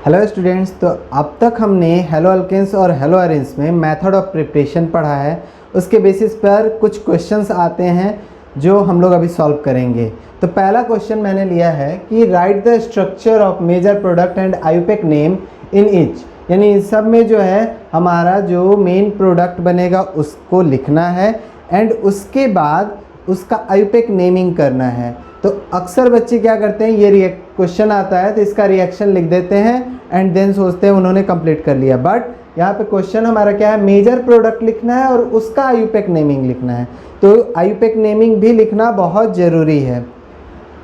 Hello students, तो अब तक हमने हेलो अल्केन्स और हेलो एरेन्स में मेथड ऑफ प्रिपरेशन पढ़ा है। उसके बेसिस पर कुछ क्वेश्चंस आते हैं जो हम लोग अभी सॉल्व करेंगे। तो पहला क्वेश्चन मैंने लिया है कि write the structure of major product and IUPAC name in each, यानी इन सब में जो है हमारा जो मेन प्रोडक्ट बनेगा उसको लिखना है एंड उसके बाद उसका आईयूपीएसी नेमिंग करना है। तो अक्सर बच्चे क्या करते हैं, ये क्वेश्चन आता है तो इसका रिएक्शन लिख देते हैं एंड देन सोचते हैं उन्होंने कंप्लीट कर लिया। बट यहाँ पे क्वेश्चन हमारा क्या है, मेजर प्रोडक्ट लिखना है और उसका आईयूपीएसी नेमिंग लिखना है। तो आईयूपीएसी नेमिंग भी लिखना बहुत ज़रूरी है।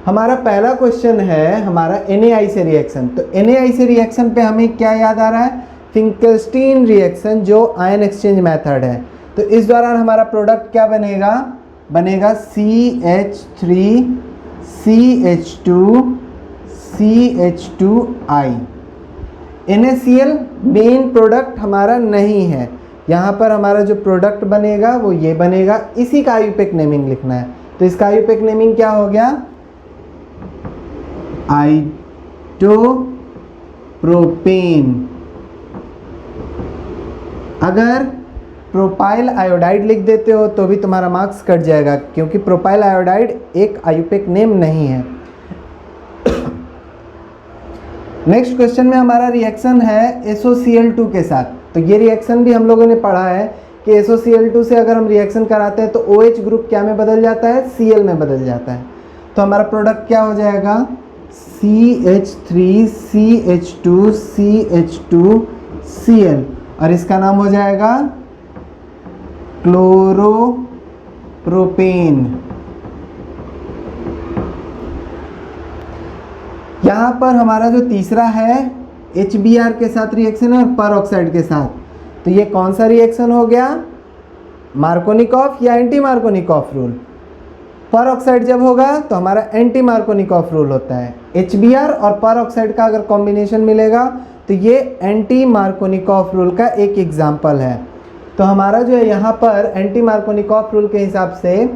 हमारा पहला क्वेश्चन है हमारा NaI से रिएक्शन। तो NaI से रिएक्शन पे हमें क्या याद आ रहा है, फिंकलस्टीन रिएक्शन जो आयन एक्सचेंज मेथड है। तो इस दौरान हमारा प्रोडक्ट क्या बनेगा, CH3CH2CH2I। NaCl मेन प्रोडक्ट हमारा नहीं है, यहाँ पर हमारा जो प्रोडक्ट बनेगा वो ये बनेगा, इसी का आईयूपीएसी नेमिंग लिखना है। तो इसका आईयूपीएसी नेमिंग क्या हो गया, आइसोप्रोपेन। अगर प्रोपाइल आयोडाइड लिख देते हो तो भी तुम्हारा मार्क्स कट जाएगा, क्योंकि प्रोपाइल आयोडाइड एक आईयूपीएसी नेम नहीं है। नेक्स्ट क्वेश्चन में हमारा रिएक्शन है SOCl2 के साथ। तो ये रिएक्शन भी हम लोगों ने पढ़ा है कि SOCl2 से अगर हम रिएक्शन कराते हैं तो OH ग्रुप क्या में बदल जाता है, Cl में बदल जाता है। तो हमारा प्रोडक्ट क्या हो जाएगा, CH3CH2CH2Cl, और इसका नाम हो जाएगा क्लोरोप्रोपेन। यहाँ पर हमारा जो तीसरा है HBr के साथ रिएक्शन है और पर ऑक्साइड के साथ। तो ये कौन सा रिएक्शन हो गया, मार्कोनिकॉफ या एंटी मार्कोनिकॉफ रूल। पर ऑक्साइड जब होगा तो हमारा एंटी मार्कोनिकॉफ रूल होता है। HBr और पर ऑक्साइड का अगर कॉम्बिनेशन मिलेगा तो ये एंटी मार्कोनिकॉफ रूल का एक एग्जाम्पल है। तो हमारा जो है यहाँ पर एंटी मार्कोनिकॉफ रूल के हिसाब से,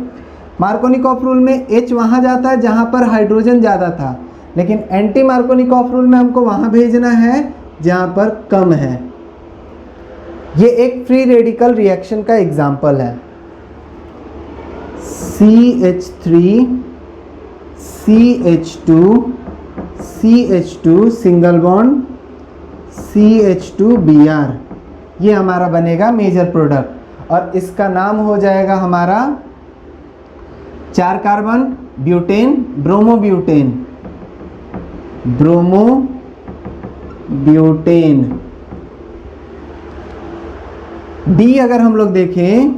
मार्कोनिकॉफ रूल में H वहाँ जाता है जहाँ पर हाइड्रोजन ज़्यादा था, लेकिन एंटी मार्कोनिकॉफ रूल में हमको वहाँ भेजना है जहाँ पर कम है। ये एक फ्री रेडिकल रिएक्शन का एग्जाम्पल है। CH3CH2CH2 सिंगल बॉन्ड CH2Br, ये हमारा बनेगा मेजर प्रोडक्ट और इसका नाम हो जाएगा हमारा 4 carbon butane, bromobutane, bromobutane. D अगर हम लोग देखें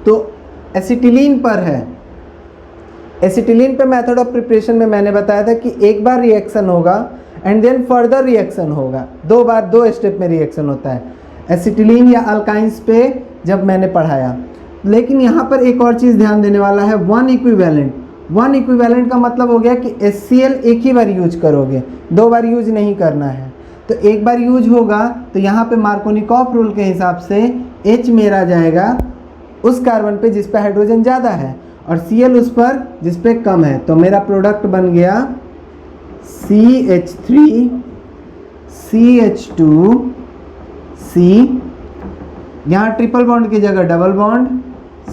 तो एसिटिलीन पर है। एसिटिलीन पे मेथड ऑफ प्रिपरेशन में मैंने बताया था कि एक बार रिएक्शन होगा एंड देन फर्दर रिएक्शन होगा, 2 बार 2 स्टेप में रिएक्शन होता है एसिटिलीन या अल्काइंस पे जब मैंने पढ़ाया। लेकिन यहाँ पर एक और चीज़ ध्यान देने वाला है, 1 इक्विवेलेंट। 1 इक्विवेलेंट का मतलब हो गया कि HCl एक ही बार यूज करोगे, 2 बार यूज नहीं करना है। तो एक बार यूज होगा तो यहाँ पे मार्कोनिकॉफ रूल के हिसाब से H मेरा जाएगा उस कार्बन पे जिस पे हाइड्रोजन ज़्यादा है और Cl उस पर जिस पे कम है। तो मेरा प्रोडक्ट बन गया CH3CH2C, यहाँ ट्रिपल बॉन्ड की जगह डबल बॉन्ड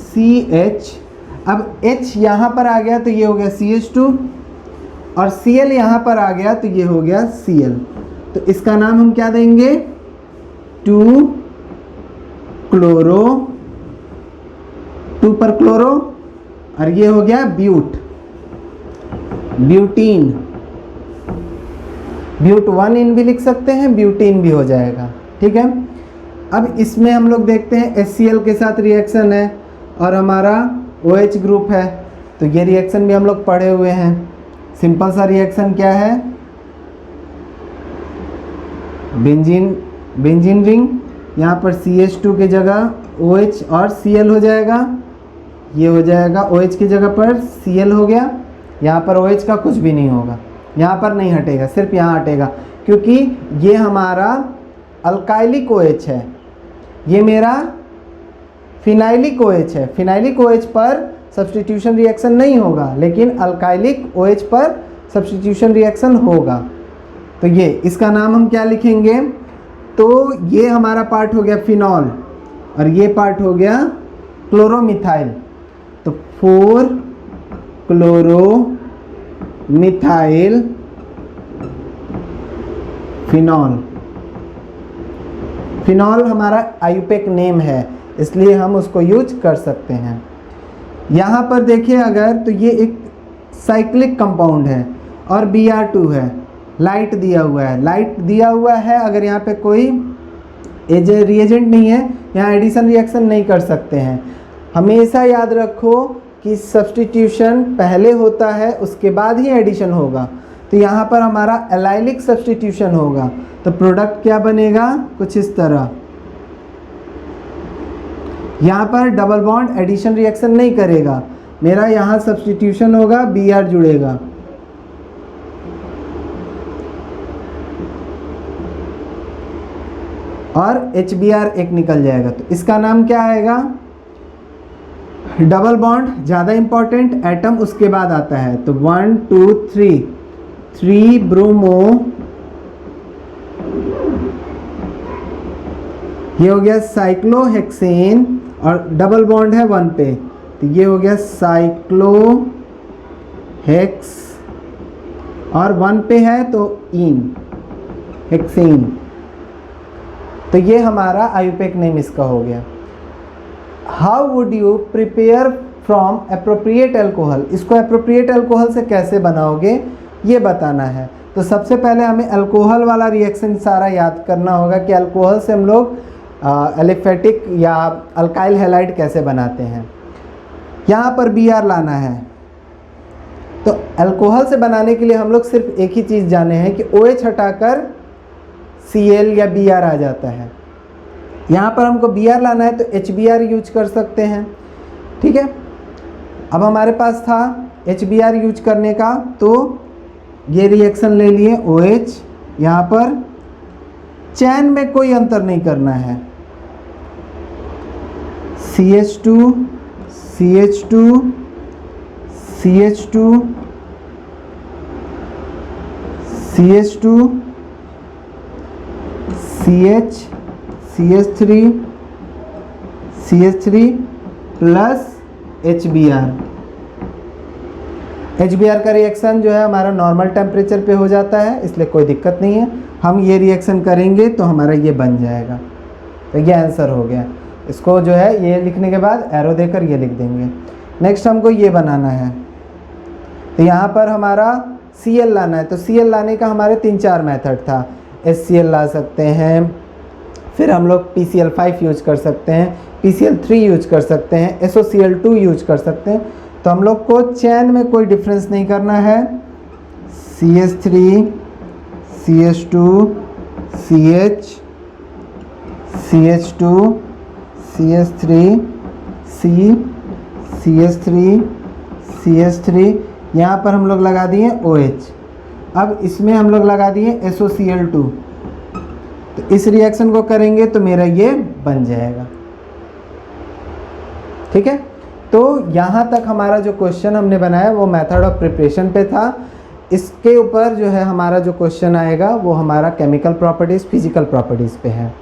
CH। अब H यहाँ पर आ गया तो ये हो गया CH2 और Cl यहाँ पर आ गया तो ये हो गया Cl। तो इसका नाम हम क्या देंगे, 2 क्लोरो, 2 पर क्लोरो, और ये हो गया ब्यूटीन। ब्यूट 1 इन भी लिख सकते हैं, ब्यूटीन भी हो जाएगा, ठीक है। अब इसमें हम लोग देखते हैं HCl के साथ रिएक्शन है और हमारा OH ग्रुप है। तो ये रिएक्शन भी हम लोग पढ़े हुए हैं। सिंपल सा रिएक्शन क्या है, बेंजीन रिंग, यहाँ पर CH2 की जगह OH और Cl हो जाएगा, ये हो जाएगा OH की जगह पर Cl हो गया। यहाँ पर OH का कुछ भी नहीं होगा, यहाँ पर नहीं हटेगा, सिर्फ यहाँ हटेगा, क्योंकि ये हमारा अल्काइलिक OH है, ये मेरा फिनाइलिक OH है। फिनाइलिक OH पर सब्स्टिट्यूशन रिएक्शन नहीं होगा, लेकिन अल्काइलिक OH पर सब्स्टिट्यूशन रिएक्शन होगा। तो ये इसका नाम हम क्या लिखेंगे, तो ये हमारा पार्ट हो गया फिनॉल और ये पार्ट हो गया क्लोरोमिथाइल। तो 4 क्लोरोमिथाइल फिनॉल। फिनॉल हमारा आयुपेक नेम है, इसलिए हम उसको यूज कर सकते हैं। यहाँ पर देखिए अगर, तो ये एक साइक्लिक कंपाउंड है और Br2 है, लाइट दिया हुआ है। लाइट दिया हुआ है अगर यहाँ पे कोई रिएजेंट नहीं है, यहाँ एडिशन रिएक्शन नहीं कर सकते हैं। हमेशा याद रखो कि सब्स्टिट्यूशन पहले होता है उसके बाद ही एडिशन होगा। तो यहाँ पर हमारा एलाइलिक सब्स्टिट्यूशन होगा, तो प्रोडक्ट क्या बनेगा, कुछ इस तरह। यहाँ पर डबल बॉन्ड एडिशन रिएक्शन नहीं करेगा, मेरा यहाँ सब्स्टिट्यूशन होगा, Br जुड़ेगा। और HBr एक निकल जाएगा, तो इसका नाम क्या आएगा, डबल बॉन्ड ज़्यादा इंपॉर्टेंट, एटम उसके बाद आता है। तो 1 2 3 ब्रोमो, ये हो गया साइक्लोहेक्सेन और डबल बॉन्ड है 1 पे, तो ये हो गया साइक्लोहेक्स और 1 पे है तो इन हेक्सेन। तो ये हमारा आयुपेक नेम इसका हो गया। How would you prepare from appropriate alcohol, इसको एप्रोप्रिएट अल्कोहल से कैसे बनाओगे ये बताना है। तो सबसे पहले हमें अल्कोहल वाला रिएक्शन सारा याद करना होगा कि अल्कोहल से हम लोग एलिफेटिक या अल्काइल हैलाइड कैसे बनाते हैं। यहाँ पर Br लाना है, तो अल्कोहल से बनाने के लिए हम लोग सिर्फ एक ही चीज़ जाने हैं कि OH हटाकर Cl या Br आ जाता है। यहाँ पर हमको Br लाना है तो HBr यूज कर सकते हैं, ठीक है। अब हमारे पास था HBr यूज करने का, तो ये रिएक्शन ले लिए OH, यहाँ पर चैन में कोई अंतर नहीं करना है, CH2 CH2 CH2 CH2 CH CH3 CH3 plus HBr। HBr का रिएक्शन जो है हमारा नॉर्मल टेम्परेचर पे हो जाता है, इसलिए कोई दिक्कत नहीं है। हम ये रिएक्शन करेंगे तो हमारा ये बन जाएगा। तो ये आंसर हो गया। इसको जो है ये लिखने के बाद एरो देकर ये लिख देंगे। नेक्स्ट हमको ये बनाना है, तो यहाँ पर हमारा Cl लाना है। तो Cl लाने का हमारे 3-4 मेथड था। HCl ला सकते हैं, फिर हम लोग PCl5 यूज कर सकते हैं, PCl3 यूज कर सकते हैं, SOCl2 यूज कर सकते हैं। तो हम लोग को चैन में कोई डिफरेंस नहीं करना है। CH3 CH2 CH CH2 CH3 C CH3 CH3, यहाँ पर हम लोग लगा दिए OH। अब इसमें हम लोग लगा दिए SOCl2। तो इस रिएक्शन को करेंगे तो मेरा ये बन जाएगा, ठीक है। तो यहाँ तक हमारा जो क्वेश्चन हमने बनाया वो मेथड ऑफ प्रिपरेशन पे था। इसके ऊपर जो है हमारा जो क्वेश्चन आएगा वो हमारा केमिकल प्रॉपर्टीज़, फिजिकल प्रॉपर्टीज़ पे है।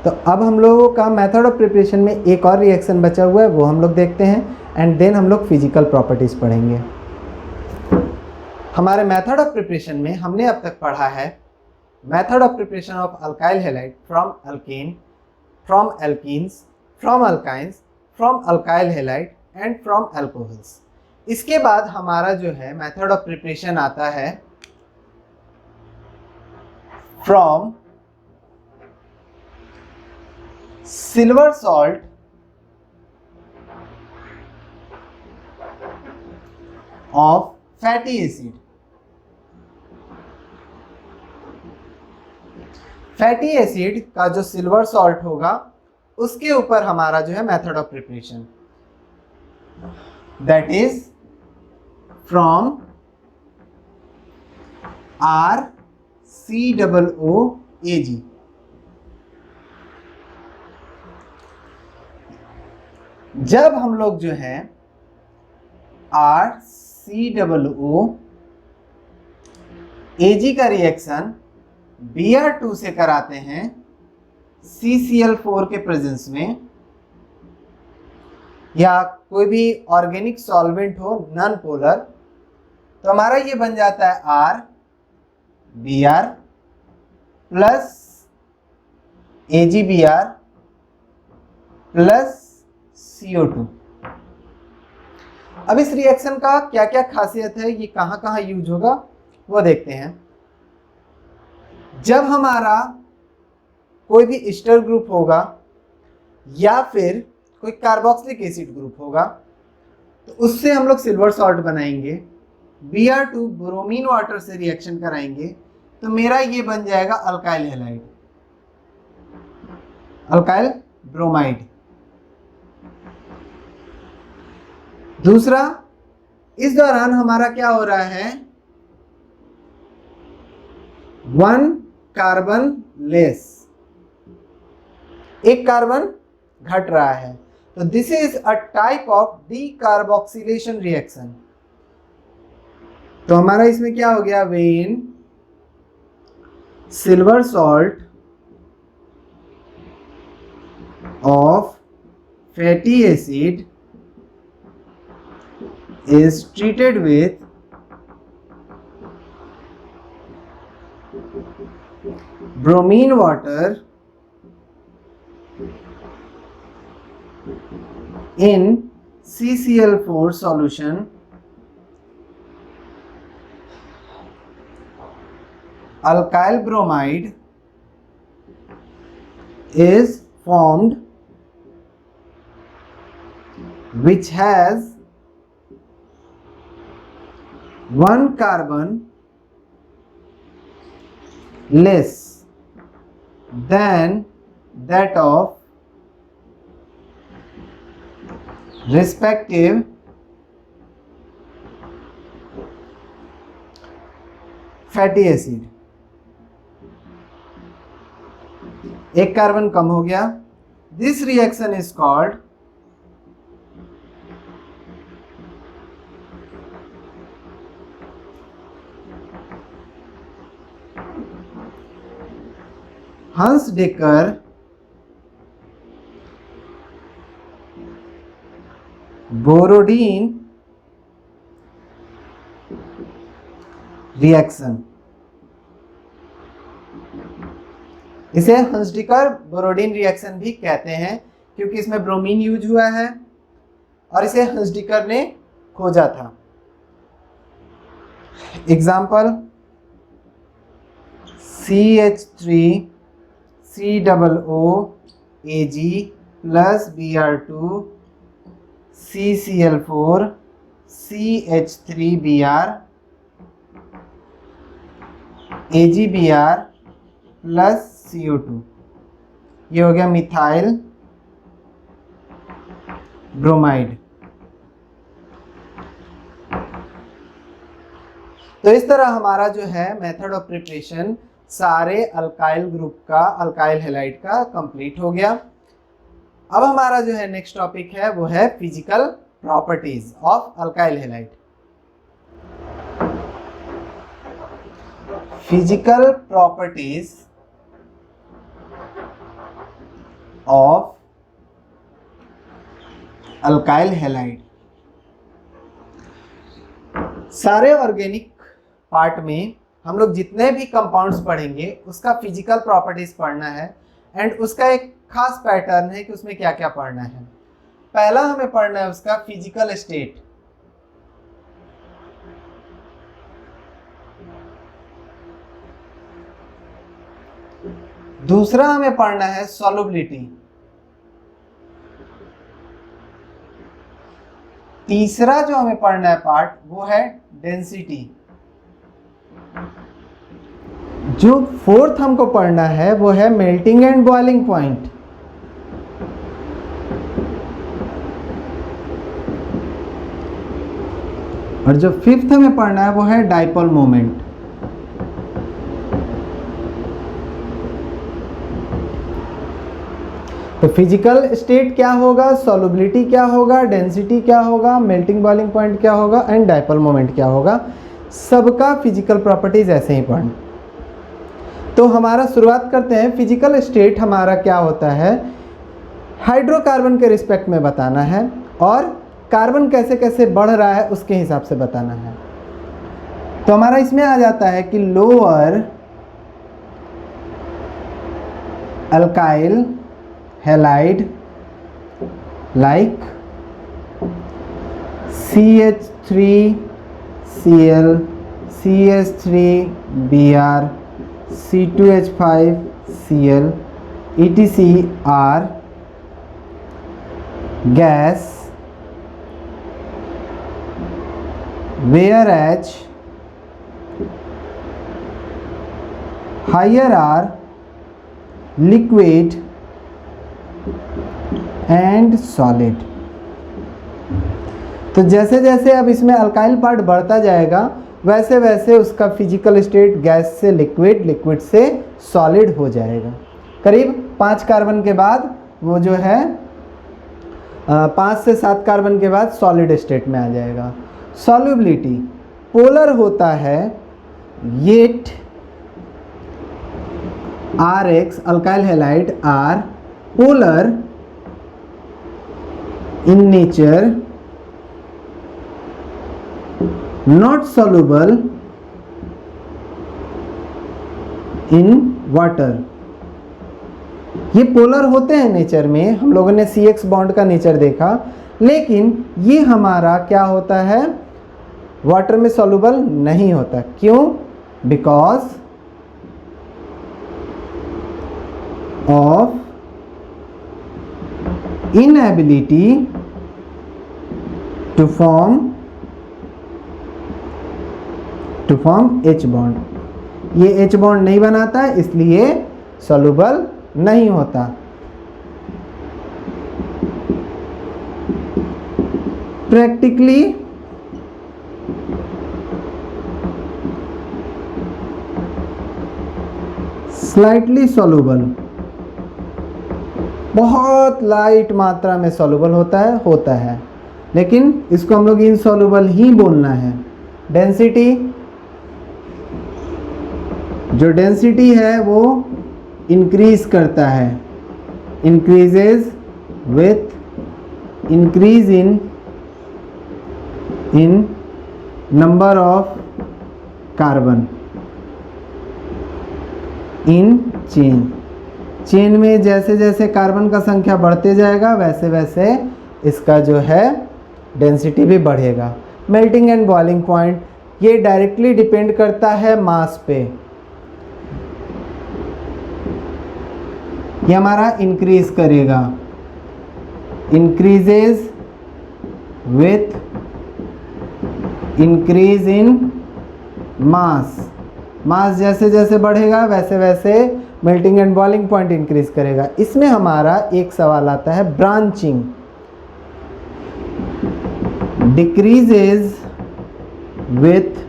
तो अब हम लोगों का मेथड ऑफ प्रिपरेशन में एक और रिएक्शन बचा हुआ है, वो हम लोग देखते हैं एंड देन हम लोग फिजिकल प्रॉपर्टीज़ पढ़ेंगे। हमारे मेथड ऑफ प्रिपरेशन में हमने अब तक पढ़ा है method of preparation of alkyl halide from alkane, from alkenes, from alkynes, from alkyl halide and from alcohols. इसके बाद हमारा जो है मेथड ऑफ प्रिपरेशन आता है from silver salt of fatty acid. Fatty acid का जो सिल्वर सॉल्ट होगा उसके ऊपर हमारा जो है method of preparation, that is from RCOOAg। जब हम लोग जो है RCOOAg का रिएक्शन Br2 से कराते हैं CCl4 के प्रेजेंस में, या कोई भी ऑर्गेनिक सॉल्वेंट हो नॉन पोलर, तो हमारा ये बन जाता है RBr plus AgBr plus CO2। अब इस रिएक्शन का क्या क्या खासियत है, ये कहाँ कहाँ यूज होगा वो देखते हैं। जब हमारा कोई भी एस्टर ग्रुप होगा या फिर कोई कार्बोक्सिलिक एसिड ग्रुप होगा, तो उससे हम लोग सिल्वर सॉल्ट बनाएंगे, Br2 ब्रोमीन वाटर से रिएक्शन कराएंगे, तो मेरा ये बन जाएगा अल्काइल हैलाइड, अल्काइल ब्रोमाइड। दूसरा, इस दौरान हमारा क्या हो रहा है, 1 कार्बन लेस, एक कार्बन घट रहा है, तो this is a type of decarboxylation reaction. तो हमारा इसमें क्या हो गया, when silver salt of fatty acid is treated with bromine water in CCl4 solution, alkyl bromide is formed, which has 1 carbon less than that of respective fatty acid। एक carbon कम हो गया। This reaction is called Hunsaker-Borodin reaction. इसे हंसडिकर बोरोडिन reaction भी कहते हैं, क्योंकि इसमें bromine use हुआ है और इसे हंसडिकर ने खोजा था। Example, CH3COOAg plus Br2 CCl4 CH3Br AgBr plus CO2, ये हो गया मिथाइल ब्रोमाइड। तो इस तरह हमारा जो है मेथड ऑफ प्रिपरेशन सारे अल्काइल ग्रुप का, अल्काइल हैलाइड का कंप्लीट हो गया। अब हमारा जो है नेक्स्ट टॉपिक है वो है physical properties of alkyl halide. Physical properties of alkyl halide. सारे ऑर्गेनिक पार्ट में हम लोग जितने भी कंपाउंड्स पढ़ेंगे उसका फिजिकल प्रॉपर्टीज पढ़ना है, एंड उसका एक खास पैटर्न है कि उसमें क्या क्या पढ़ना है। पहला हमें पढ़ना है उसका फिजिकल स्टेट, दूसरा हमें पढ़ना है सॉल्युबिलिटी, तीसरा जो हमें पढ़ना है पार्ट वो है डेंसिटी, जो फोर्थ हमको पढ़ना है वो है मेल्टिंग एंड बॉइलिंग पॉइंट, और जो फिफ्थ हमें पढ़ना है वो है डाइपोल मोमेंट। तो फिजिकल स्टेट क्या होगा, सॉल्युबिलिटी क्या होगा, डेंसिटी क्या होगा, मेल्टिंग बॉइलिंग पॉइंट क्या होगा एंड डाइपोल मोमेंट क्या होगा, सबका फिजिकल प्रॉपर्टीज ऐसे ही पढ़ना। तो हमारा शुरुआत करते हैं। फिजिकल स्टेट हमारा क्या होता है, हाइड्रोकार्बन के रिस्पेक्ट में बताना है और कार्बन कैसे कैसे बढ़ रहा है उसके हिसाब से बताना है। तो हमारा इसमें आ जाता है कि lower alkyl halide like CH3Cl, CH3Br, C2H5Cl, etc. are gas, whereas higher are liquid and solid। तो जैसे जैसे अब इसमें अल्काइल पार्ट बढ़ता जाएगा वैसे वैसे उसका फिजिकल स्टेट गैस से लिक्विड, लिक्विड से सॉलिड हो जाएगा। करीब 5 कार्बन के बाद वो जो है 5 से 7 कार्बन के बाद सॉलिड स्टेट में आ जाएगा। सॉल्युबिलिटी पोलर होता है, yet RX alkyl halide are polar in nature, not soluble in water। ये पोलर होते हैं नेचर में, हम लोगों ने CX बॉन्ड का नेचर देखा, लेकिन ये हमारा क्या होता है, वाटर में सॉल्युबल नहीं होता। क्यों? Because of inability to form H bond. ये H बॉन्ड नहीं बनाता है इसलिए सॉल्युबल नहीं होता। प्रैक्टिकली स्लाइटली सॉल्युबल, बहुत लाइट मात्रा में सॉल्युबल होता है, लेकिन इसको हम लोग इनसॉल्युबल ही बोलना है। डेंसिटी, जो डेंसिटी है वो इंक्रीज करता है, increases with increase in number of carbon in chain में जैसे जैसे कार्बन का संख्या बढ़ते जाएगा वैसे वैसे इसका जो है डेंसिटी भी बढ़ेगा। मेल्टिंग एंड बॉइलिंग पॉइंट, ये डायरेक्टली डिपेंड करता है मास पे। ये हमारा इंक्रीज करेगा, इंक्रीजेज विथ इंक्रीज इन मास। मास जैसे जैसे बढ़ेगा वैसे वैसे melting and boiling point increase करेगा। इसमें हमारा एक सवाल आता है, branching decreases with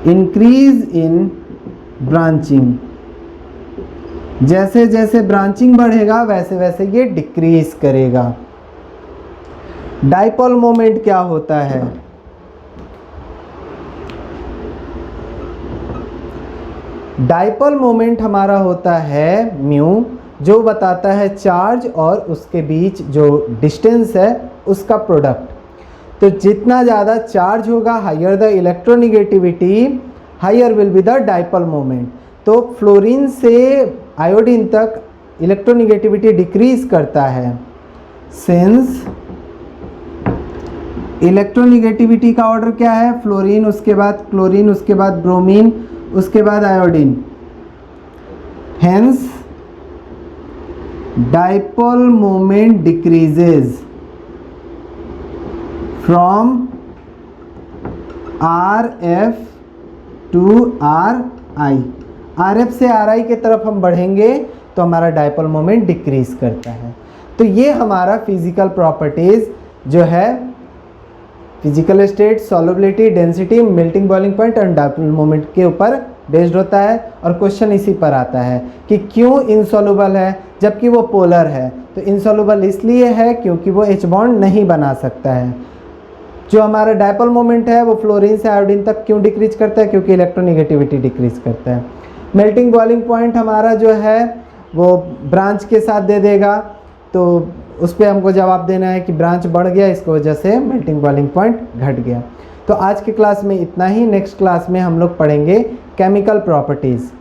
increase in branching. जैसे जैसे ब्रांचिंग बढ़ेगा वैसे वैसे ये डिक्रीज करेगा। डाइपोल मोमेंट क्या होता है? डाइपोल मोमेंट हमारा होता है म्यू, जो बताता है चार्ज और उसके बीच जो डिस्टेंस है उसका प्रोडक्ट। तो जितना ज़्यादा चार्ज होगा, higher the electronegativity, higher will be the dipole moment. तो फ्लोरीन से आयोडीन तक इलेक्ट्रोनिगेटिविटी डिक्रीज करता है। सिंस इलेक्ट्रोनिगेटिविटी का ऑर्डर क्या है? फ्लोरीन, उसके बाद क्लोरीन, उसके बाद ब्रोमीन, उसके बाद iodine. Hence dipole moment decreases from RF to RI। RF से RI के तरफ हम बढ़ेंगे तो हमारा डाइपोल मोमेंट डिक्रीज करता है। तो ये हमारा फिजिकल प्रॉपर्टीज जो है, physical state, solubility, density, melting boiling point और डाइपोल मोमेंट के ऊपर बेस्ड होता है। और क्वेश्चन इसी पर आता है कि क्यों इनसॉल्युबल है जबकि वो पोलर है। तो इनसॉल्युबल इसलिए है क्योंकि वो H बॉन्ड नहीं बना सकता है। जो हमारा डायपोल मोमेंट है वो फ्लोरीन से आयोडीन तक क्यों डिक्रीज करता है, क्योंकि इलेक्ट्रोनेगेटिविटी डिक्रीज करता है। मेल्टिंग बॉइलिंग पॉइंट हमारा जो है वो ब्रांच के साथ दे देगा, तो उस पर हमको जवाब देना है कि ब्रांच बढ़ गया, इसकी वजह से मेल्टिंग बॉइलिंग पॉइंट घट गया। तो आज की क्लास में इतना ही। नेक्स्ट क्लास में हम लोग पढ़ेंगे केमिकल प्रॉपर्टीज़।